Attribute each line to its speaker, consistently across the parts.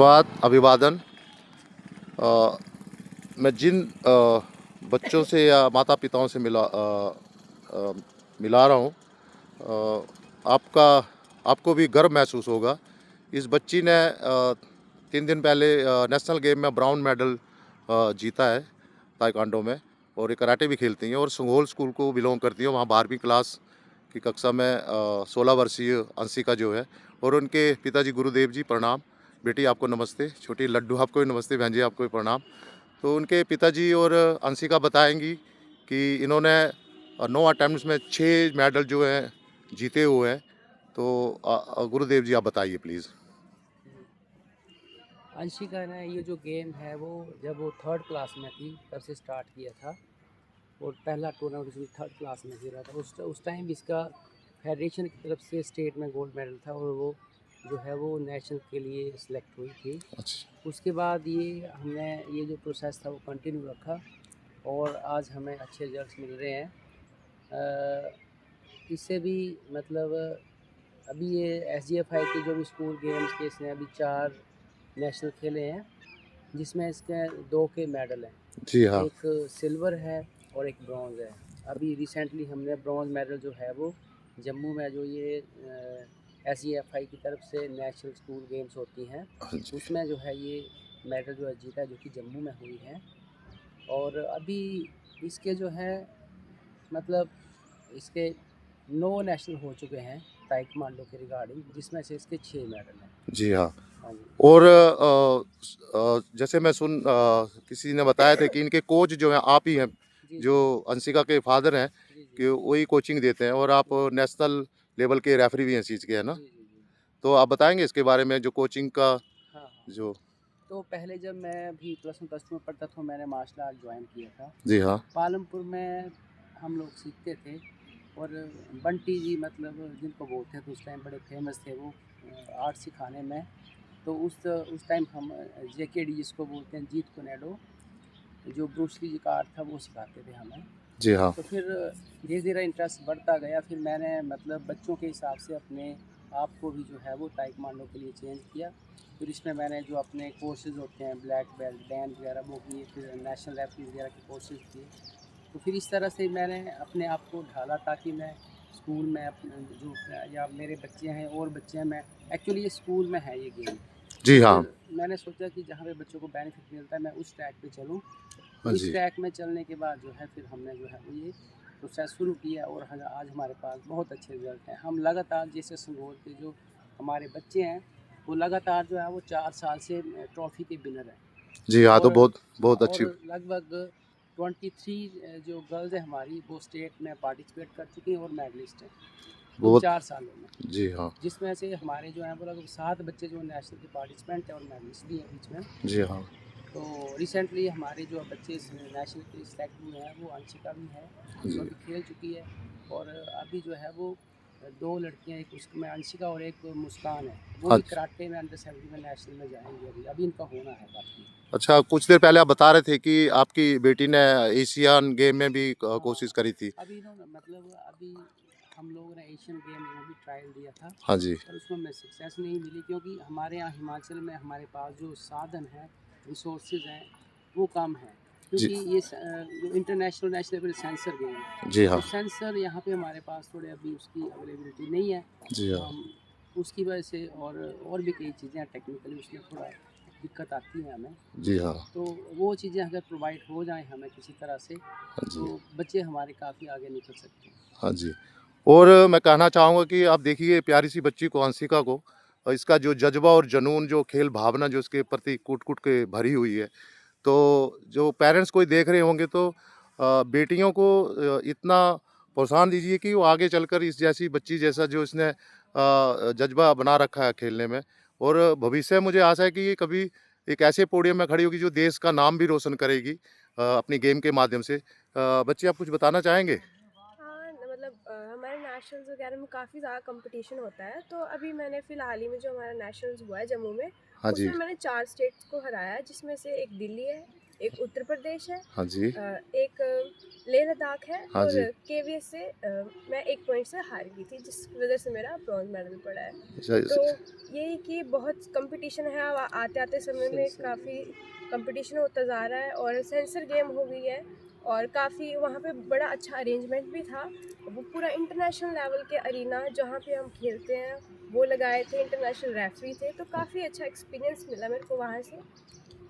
Speaker 1: बात अभिवादन। अ, मैं जिन बच्चों से या माता पिताओं से अ, मिला रहा हूँ, आपका आपको भी गर्व महसूस होगा। इस बच्ची ने 3 दिन पहले नेशनल गेम में ब्राउन मेडल जीता है ताइक्वांडो में, और ये कराटे भी खेलती हैं और संगोल स्कूल को बिलोंग करती हैं। वहाँ 12वीं क्लास की कक्षा में 16 वर्षीय अंशिका जो है, और उनके पिताजी गुरुदेव जी प्रणाम। बेटी आपको नमस्ते। छोटी लड्डू आपको भी नमस्ते। बहन जी आपको भी प्रणाम। तो उनके पिताजी और अंशिका बताएंगी कि इन्होंने 9 अटेम्प्ट्स में 6 मेडल जो हैं जीते हुए हैं। तो गुरुदेव जी आप बताइए प्लीज़।
Speaker 2: अंशिका ने ये जो गेम है वो जब वो थर्ड क्लास में थी तब से स्टार्ट किया था, और पहला टूर्नामेंट उसने थर्ड क्लास में खेला था। उस टाइम इसका फेडरेशन की तरफ से स्टेट में गोल्ड मेडल था, और वो जो है वो नेशनल के लिए सिलेक्ट हुई थी।
Speaker 1: अच्छा।
Speaker 2: उसके बाद हमने ये जो प्रोसेस था वो कंटिन्यू रखा, और आज हमें अच्छे रिजल्ट्स मिल रहे हैं। इससे भी मतलब अभी ये SGFI के जो भी स्कूल गेम्स के इसने अभी 4 नेशनल खेले हैं, जिसमें इसके 2 के मेडल हैं।
Speaker 1: जी हाँ।
Speaker 2: एक सिल्वर है और एक ब्रॉन्ज़ है। अभी रिसेंटली हमने ब्रॉन्ज़ मेडल जो है वो जम्मू में जो ये SGFI की तरफ से नेशनल स्कूल गेम्स होती हैं,
Speaker 1: हाँ जी।
Speaker 2: उसमें जो है ये मेडल जो है जीता है, जो कि जम्मू में हुई है। और अभी इसके जो है मतलब इसके 9 नेशनल हो चुके हैं ताइक्वांडो के रिगार्डिंग, जिसमें से इसके 6 मेडल हैं।
Speaker 1: जी हाँ।
Speaker 2: हाँ जी।
Speaker 1: और जैसे मैं किसी ने बताया था कि इनके कोच जो हैं आप ही हैं,
Speaker 2: जी,
Speaker 1: जो
Speaker 2: जी, जी।
Speaker 1: अंशिका के फादर हैं,
Speaker 2: जी, जी।
Speaker 1: कि वही कोचिंग देते हैं, और आप
Speaker 2: जी, जी।
Speaker 1: नेशनल लेवल के रेफरी भी हैं इस चीज़ के, है ना?
Speaker 2: जी, जी, जी।
Speaker 1: तो आप बताएंगे इसके बारे में, जो कोचिंग का
Speaker 2: हाँ, हाँ।
Speaker 1: जो।
Speaker 2: तो पहले जब मैं भी +1 +2 में पढ़ता था, मैंने मार्शल आर्ट ज्वाइन किया था।
Speaker 1: जी हाँ।
Speaker 2: पालमपुर में हम लोग सीखते थे, और बंटी जी मतलब जिनको बोलते हैं, तो उस टाइम बड़े फेमस थे वो आर्ट सिखाने में। तो उस टाइम हम JKD जिसको बोलते हैं, जीत कोनेडो, जो ब्रूस ली जी का आर्ट था वो सिखाते थे हमें।
Speaker 1: जी हाँ।
Speaker 2: तो फिर धीरे धीरे इंटरेस्ट बढ़ता गया। फिर मैंने मतलब बच्चों के हिसाब से अपने आप को भी जो है वो ताइक्वांडो के लिए चेंज किया। फिर इसमें मैंने जो अपने कोर्सेज़ होते हैं, ब्लैक बेल्ट, डैन वगैरह वो किए, फिर नेशनल रेफरी वगैरह के कोर्सेज़ किए। तो फिर इस तरह से मैंने अपने आप को ढाला, ताकि मैं स्कूल में अपने जो या मेरे बच्चे हैं और बच्चे हैं, मैं एक्चुअली ये स्कूल में है ये गेम।
Speaker 1: जी
Speaker 2: तो
Speaker 1: हाँ।
Speaker 2: फिर मैंने सोचा कि जहाँ पे बच्चों को बेनिफिट मिलता है मैं उस ट्रैक पे चलूँ। तो
Speaker 1: हाँ
Speaker 2: इस
Speaker 1: जी।
Speaker 2: ट्रैक में चलने के बाद जो है फिर हमने जो है वो ये प्रोसेस शुरू किया, और आज हमारे पास बहुत अच्छे रिजल्ट हैं। हम लगातार जैसे संगोल के जो हमारे बच्चे हैं, वो लगातार जो है वो 4 साल से ट्रॉफी के विनर हैं।
Speaker 1: जी हाँ। तो
Speaker 2: और
Speaker 1: बहुत
Speaker 2: हाँ,
Speaker 1: बहुत अच्छी।
Speaker 2: और लगभग 23 जो गर्ल्स हैं हमारी, वो स्टेट में पार्टिसिपेट कर चुकी हैं और मेडलिस्ट हैं इन
Speaker 1: बहुत।
Speaker 2: 4 सालों में।
Speaker 1: जी हाँ।
Speaker 2: जिसमें से हमारे जो हैं वो लगभग 7 बच्चे जो नेशनल के पार्टिसिपेंट हैं और मेडलिस्ट भी हैं बीच में।
Speaker 1: जी हाँ।
Speaker 2: तो रिसेंटली हमारे जो बच्चे नेशनल के लिए सेलेक्ट हुए हैं, वो अंशिका भी है, वो
Speaker 1: जी।
Speaker 2: भी खेल चुकी है। और अभी जो है वो 2 लड़कियां, एक उसमें अंशिका और एक मुस्कान है, वो
Speaker 1: हाँ।
Speaker 2: भी कराटे में अंडर 17 में नेशनल में जाएंगे। अभी इनका होना है बाकी।
Speaker 1: अच्छा, कुछ देर पहले आप बता रहे थे कि आपकी बेटी ने एशियन गेम में भी
Speaker 2: हाँ,
Speaker 1: कोशिश करी थी।
Speaker 2: अभी इन्होंने मतलब अभी हम लोगों ने एशियन गेम्स में भी ट्रायल दिया था,
Speaker 1: हाँ जी।
Speaker 2: पर उसमें हमें सक्सेस नहीं मिली, क्योंकि हमारे यहाँ हिमाचल में हमारे पास जो साधन हैं, रिसोर्सेज हैं, वो कम हैं।
Speaker 1: जी।
Speaker 2: क्योंकि ये जो international national level sensor game है,
Speaker 1: जी
Speaker 2: तो
Speaker 1: हाँ।
Speaker 2: सेंसर यहाँ पे हमारे पास थोड़े अभी उसकी अवेलेबिलिटी नहीं है।
Speaker 1: जी
Speaker 2: तो
Speaker 1: हाँ।
Speaker 2: हम उसकी वजह से, और भी कई चीज़ें हैं, टेक्निकली उसमें थोड़ा दिक्कत आती है हमें।
Speaker 1: जी हाँ।
Speaker 2: तो वो चीज़ें अगर प्रोवाइड हो जाएँ हमें किसी तरह से,
Speaker 1: हाँ जी।
Speaker 2: तो बच्चे हमारे काफ़ी आगे निकल सकते हैं।
Speaker 1: हाँ जी। और मैं कहना चाहूँगा कि आप देखिए प्यारी सी बच्ची को, अंशिका को, इसका जो जज़्बा और जुनून, जो खेल भावना जो इसके प्रति कूट-कूट के भरी हुई है। तो जो पेरेंट्स कोई देख रहे होंगे तो बेटियों को इतना प्रोत्साहन दीजिए कि वो आगे चलकर इस जैसी बच्ची जैसा जो इसने जज़्बा बना रखा है खेलने में, और भविष्य में मुझे आशा है कि ये कभी एक ऐसे पोडियम में खड़ी होगी जो देश का नाम भी रोशन करेगी अपनी गेम के माध्यम से। बच्ची आप कुछ बताना चाहेंगे?
Speaker 3: हाँ, मतलब हमारे नेशनल्स वगैरह में काफ़ी ज़्यादा कंपटीशन होता है। तो अभी मैंने फ़िलहाल ही में जो हमारा नेशनल्स हुआ है जम्मू में,
Speaker 1: हाँ जी।
Speaker 3: उसमें मैंने 4 स्टेट्स को हराया है, जिसमें से एक दिल्ली है, एक उत्तर प्रदेश है,
Speaker 1: हाँ जी।
Speaker 3: एक लेह लद्दाख है,
Speaker 1: हाँ
Speaker 3: और
Speaker 1: जी।
Speaker 3: केवीएस से मैं 1 पॉइंट से हार गई थी, जिस वजह से मेरा ब्रॉन्ज मेडल पड़ा है।
Speaker 1: अच्छा,
Speaker 3: तो यही कि बहुत कंपटीशन है, अब आते-आते समय
Speaker 2: सही
Speaker 3: में
Speaker 2: सही।
Speaker 3: काफ़ी कंपटीशन होता जा रहा है, और सेंसर गेम हो गई है, और काफ़ी वहाँ पे बड़ा अच्छा अरेंजमेंट भी था। वो पूरा इंटरनेशनल लेवल के अरीना जहाँ पे हम खेलते हैं, वो लगाए थे, इंटरनेशनल रेफरी थे, तो काफ़ी अच्छा एक्सपीरियंस मिला मेरे को वहाँ से।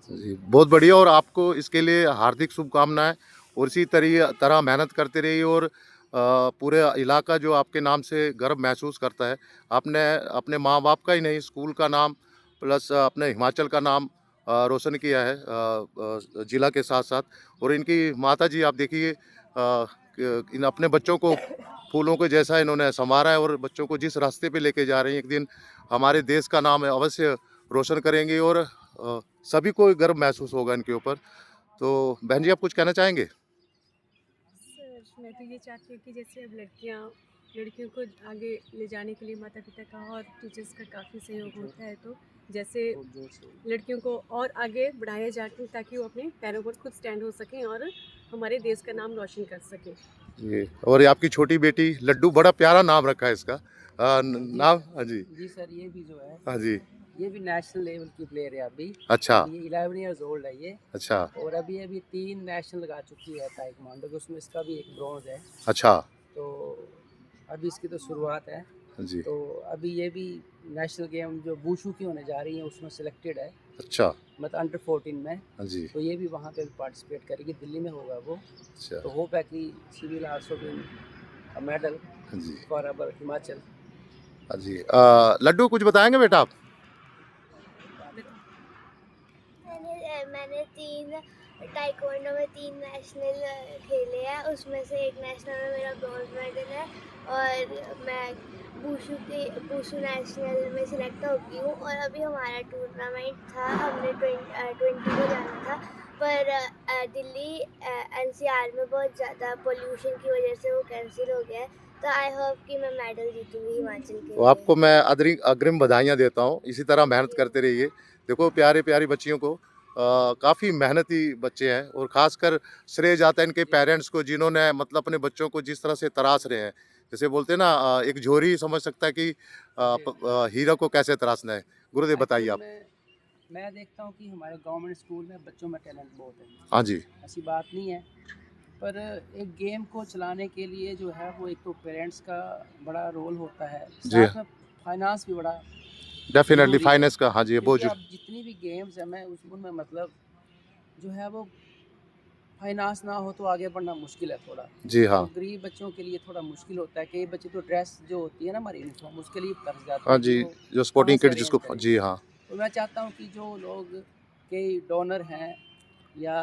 Speaker 1: जी, बहुत बढ़िया, और आपको इसके लिए हार्दिक शुभकामनाएँ, और इसी तरह मेहनत करते रहिए, और पूरे इलाका जो आपके नाम से गर्व महसूस करता है। आपने अपने माँ-बाप का ही नहीं, स्कूल का नाम प्लस अपने हिमाचल का नाम रोशन किया है जिला के साथ-साथ। और इनकी माताजी आप देखिए इन अपने बच्चों को फूलों के जैसा इन्होंने सँवारा है, और बच्चों को जिस रास्ते पे लेके जा रही हैं, एक दिन हमारे देश का नाम अवश्य रोशन करेंगी, और सभी को गर्व महसूस होगा इनके ऊपर। तो बहन जी, आप कुछ कहना चाहेंगे?
Speaker 4: सर, मैं तो ये चाहती हूँ कि जैसे अब लड़कियों को आगे ले जाने के लिए माता पिता का और टीचर्स का काफ़ी सहयोग होता है, तो जैसे
Speaker 2: खूब जोर से।
Speaker 4: लड़कियों को और आगे बढ़ाया जाए ताकि वो अपने पैरों पर खुद स्टैंड हो सकें और हमारे देश का नाम रोशन कर सकें।
Speaker 1: जी, और ये आपकी छोटी बेटी लड्डू, बड़ा प्यारा नाम रखा है इसका।
Speaker 2: जी
Speaker 1: नाम, हाँ जी।
Speaker 2: जी सर, ये भी जो है,
Speaker 1: हाँ जी।
Speaker 2: ये भी नेशनल लेवल की प्लेयर है अभी।
Speaker 1: अच्छा।
Speaker 2: अभी 11 इयर्स ओल्ड है ये।
Speaker 1: अच्छा।
Speaker 2: और अभी अभी 3 नेशनल लगा चुकी है ताइक्वांडो के, उसमें इसका भी एक ब्रॉन्ज है।
Speaker 1: अच्छा।
Speaker 2: तो अभी इसकी तो शुरुआत है।
Speaker 1: हाँ जी।
Speaker 2: तो अभी ये भी नेशनल गेम जो वुशु की होने जा रही है उसमें सिलेक्टेड है,
Speaker 1: अच्छा।
Speaker 2: मतलब अंडर 14 में।
Speaker 1: हाँ जी।
Speaker 2: तो ये भी वहाँ पे पार्टिसिपेट करेगी, दिल्ली में होगा वो।
Speaker 1: अच्छा।
Speaker 2: तो होप है कि she will also win a medal
Speaker 1: हाँ जी।
Speaker 2: For our Himachal.
Speaker 1: हाँ जी। लड्डू, कुछ बताएँगे बेटा आप?
Speaker 5: मैंने 3 ताइक्वांडो में 3 नेशनल खेले हैं, उसमें से एक नेशनल में मेरा ब्रॉन्ज मेडल है, और मैं वुशु नेशनल में सिलेक्ट हो गई हूँ। और अभी हमारा टूर्नामेंट था, हमने 20 को जाना था, पर दिल्ली एनसीआर में बहुत ज़्यादा पोल्यूशन की वजह से वो कैंसिल हो गया है। तो आई होप कि मैं मेडल जीतूंगी हिमाचल के
Speaker 1: तो
Speaker 5: लिए।
Speaker 1: आपको मैं अग्रिम बधाइयाँ देता हूँ। इसी तरह मेहनत
Speaker 5: जी।
Speaker 1: करते रहिए। देखो प्यारी-प्यारी बच्चियों को, काफ़ी मेहनती बच्चे हैं, और ख़ासकर श्रेय जाता है इनके पेरेंट्स को, जिन्होंने मतलब अपने बच्चों को जिस तरह से तराश रहे हैं। जैसे बोलते हैं ना, एक जोहरी समझ सकता है कि हीरा को कैसे तराशना है। गुरुदेव बताइए
Speaker 2: एक्चुअल
Speaker 1: आप।
Speaker 2: में मैं देखता हूँ कि हमारे गवर्नमेंट स्कूल में बच्चों में टैलेंट बहुत है,
Speaker 1: हाँ जी।
Speaker 2: ऐसी बात नहीं है। पर एक गेम को चलाने के लिए जो है वो एक तो पेरेंट्स का बड़ा रोल होता है,
Speaker 1: जी,
Speaker 2: साथ में फाइनेंस भी बड़ा
Speaker 1: डेफ़िनेटली
Speaker 2: ज़रूरी है।
Speaker 1: फाइनेंस का, हाँ जी, ये बहुत
Speaker 2: क्योंकि अब जितनी भी गेम्स हैं, मैं उनमें मतलब जो है वो फाइनेंस ना हो तो आगे बढ़ना मुश्किल है थोड़ा।
Speaker 1: जी
Speaker 2: तो
Speaker 1: हाँ।
Speaker 2: गरीब बच्चों के लिए थोड़ा मुश्किल होता है। कई बच्चे तो ड्रेस जो होती है ना हमारी यूनिफ़ॉर्म, उसके लिए तरस जाते
Speaker 1: हाँ
Speaker 2: हैं कि
Speaker 1: जी,
Speaker 2: वो
Speaker 1: जो
Speaker 2: कहाँ
Speaker 1: स्पोर्टिंग
Speaker 2: से
Speaker 1: किट
Speaker 2: अरेंज
Speaker 1: जिसको,
Speaker 2: करें।
Speaker 1: जी हाँ।
Speaker 2: तो मैं चाहता हूँ कि जो लोग कई डोनर हैं या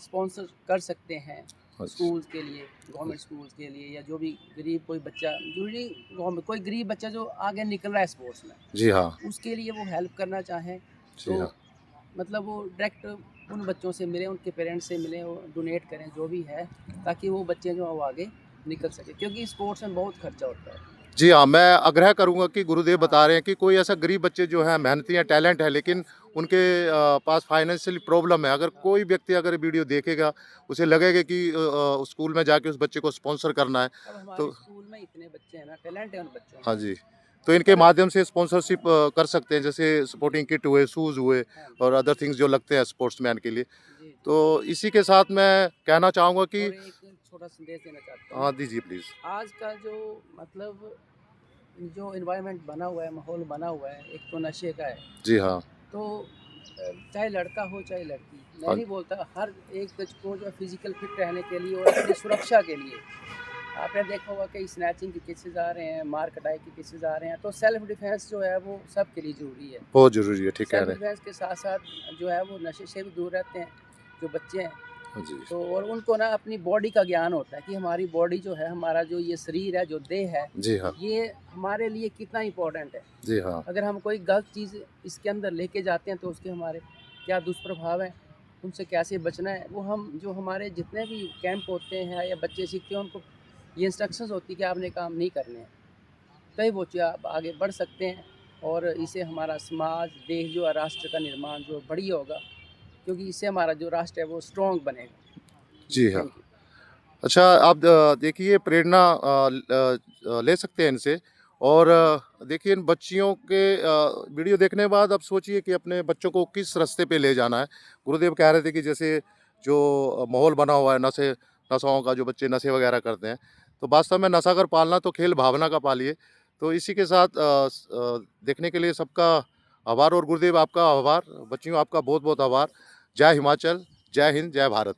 Speaker 2: स्पॉन्सर कर सकते हैं
Speaker 1: हाँ जी।
Speaker 2: स्कूल्स के लिए, गवर्नमेंट स्कूल्स के लिए, या जो भी गरीब कोई बच्चा, जरूरी गवर्नमेंट कोई गरीब बच्चा जो आगे निकल रहा है स्पोर्ट्स में,
Speaker 1: जी हाँ।
Speaker 2: उसके लिए वो हेल्प करना चाहें,
Speaker 1: जी
Speaker 2: तो
Speaker 1: हाँ।
Speaker 2: मतलब वो डायरेक्ट उन बच्चों से मिले, उनके पेरेंट्स से मिले, वो डोनेट करें जो भी है, ताकि वो बच्चे जो हैं वो आगे निकल सके, क्योंकि स्पोर्ट्स में बहुत खर्चा होता है।
Speaker 1: जी हाँ, मैं आग्रह करूँगा कि गुरुदेव
Speaker 2: हाँ
Speaker 1: बता रहे हैं कि कोई ऐसा गरीब बच्चे जो हैं मेहनती हैं, टैलेंट है, लेकिन उनके पास फाइनेंशियल प्रॉब्लम है। अगर
Speaker 2: हाँ।
Speaker 1: कोई व्यक्ति अगर वीडियो देखेगा, उसे लगेगा कि स्कूल में जाके उस बच्चे को स्पॉन्सर करना है,
Speaker 2: अब हमारे
Speaker 1: तो
Speaker 2: स्कूल में इतने बच्चे हैं ना, टैलेंट है उन बच्चों
Speaker 1: हाँ
Speaker 2: में।
Speaker 1: जी, तो इनके
Speaker 2: पर
Speaker 1: माध्यम से स्पॉन्सरशिप कर सकते हैं, जैसे सपोर्टिंग किट हुए, शूज़ हुए,
Speaker 2: हाँ
Speaker 1: और अदर थिंग्स जो लगते हैं स्पोर्ट्समैन के लिए।
Speaker 2: जी जी।
Speaker 1: तो इसी के साथ मैं कहना चाहूँगा कि
Speaker 2: और एक छोटा संदेश देना चाहता हूँ।
Speaker 1: हाँ, दीजिए प्लीज़।
Speaker 2: आज का जो मतलब जो एनवायरनमेंट बना हुआ है, माहौल बना हुआ है, एक तो नशे का है।
Speaker 1: जी हाँ।
Speaker 2: तो चाहे लड़का हो चाहे लड़की, मैं
Speaker 1: हाँ,
Speaker 2: नहीं बोलता, हर एक को जो फिजिकल फिट रहने के लिए और अपनी सुरक्षा के लिए, आपने देखा होगा कि स्नैचिंग के केसेस आ रहे हैं, मार कटाई के केसेस आ रहे हैं, तो सेल्फ डिफेंस जो है वो सबके लिए ज़रूरी है।
Speaker 1: बहुत ज़रूरी है, ठीक कह
Speaker 2: सेल्फ
Speaker 1: रहे हैं।
Speaker 2: डिफेंस के साथ साथ जो है वो नशे से भी दूर रहते हैं जो बच्चे हैं।
Speaker 1: हाँ जी।
Speaker 2: तो और उनको ना अपनी बॉडी का ज्ञान होता है कि हमारी बॉडी जो है, हमारा जो ये शरीर है, जो देह है,
Speaker 1: जी हाँ।
Speaker 2: ये हमारे लिए कितना इम्पोर्टेंट है।
Speaker 1: जी हाँ।
Speaker 2: अगर हम कोई गलत चीज़ इसके अंदर लेके जाते हैं तो उसके हमारे क्या दुष्प्रभाव हैं, उनसे कैसे बचना है, वो हम जो हमारे जितने भी कैंप होते हैं या बच्चे सीखते हैं, उनको ये इंस्ट्रक्शंस होती है कि आपने काम नहीं करने हैं, तभी वो आप आगे बढ़ सकते हैं। और इससे हमारा समाज, देश जो है, राष्ट्र का निर्माण जो बढ़िया होगा। क्योंकि इससे हमारा जो राष्ट्र है वो स्ट्रॉन्ग बनेगा।
Speaker 1: जी हाँ।
Speaker 2: Thank you.
Speaker 1: अच्छा, आप देखिए प्रेरणा ले सकते हैं इनसे। और देखिए इन बच्चियों के वीडियो देखने के बाद आप सोचिए कि अपने बच्चों को किस रास्ते पे ले जाना है। गुरुदेव कह रहे थे कि जैसे जो माहौल बना हुआ है नशों का, जो बच्चे नशे वगैरह करते हैं, तो वास्तव में नशा अगर पालना तो खेल भावना का पालिए। तो इसी के साथ देखने के लिए सबका आभार। और गुरुदेव आपका आभार, बच्चियों आपका बहुत बहुत आभार। जय हिमाचल, जय हिंद, जय भारत।